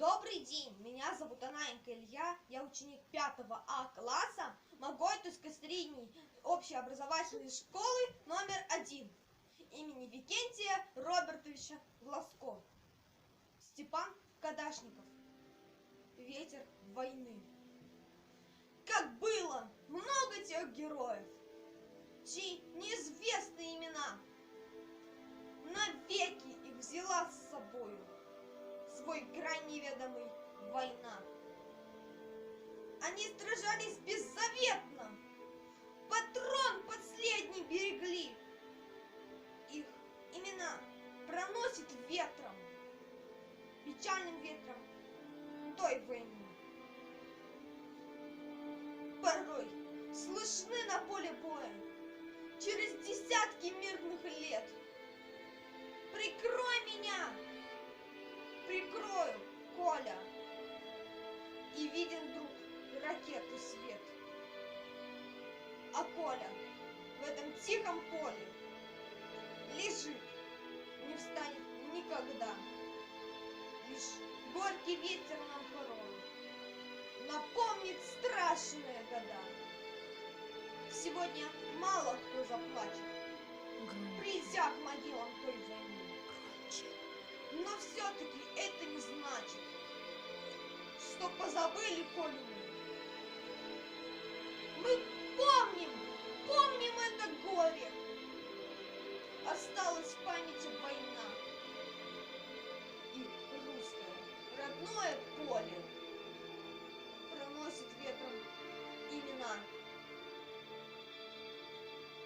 Добрый день, меня зовут Анаенко Илья, я ученик 5 А класса Моготовской средней общеобразовательной школы номер 1 имени Викентия Робертовича Глазко. Степан Кадашников. Ветер войны. Как было много тех героев, чьи неизвестные имена навеки их взяла с собою свой край неведомый война. Они сражались беззаветно, патрон последний берегли. Их имена проносит ветром, печальным ветром той войны. Порой слышны на поле боя через десятки мирных лет. Прикрой меня! Прикрою, Коля, и виден вдруг ракеты свет. А Коля в этом тихом поле лежит, не встанет никогда. Лишь горький ветер нам порой напомнит страшные года. Сегодня мало кто заплачет, придя к могилам той войны. Но все-таки это не значит, что позабыли Колю мы. Помним это горе. Осталась в памяти война и русское родное поле проносит ветром имена.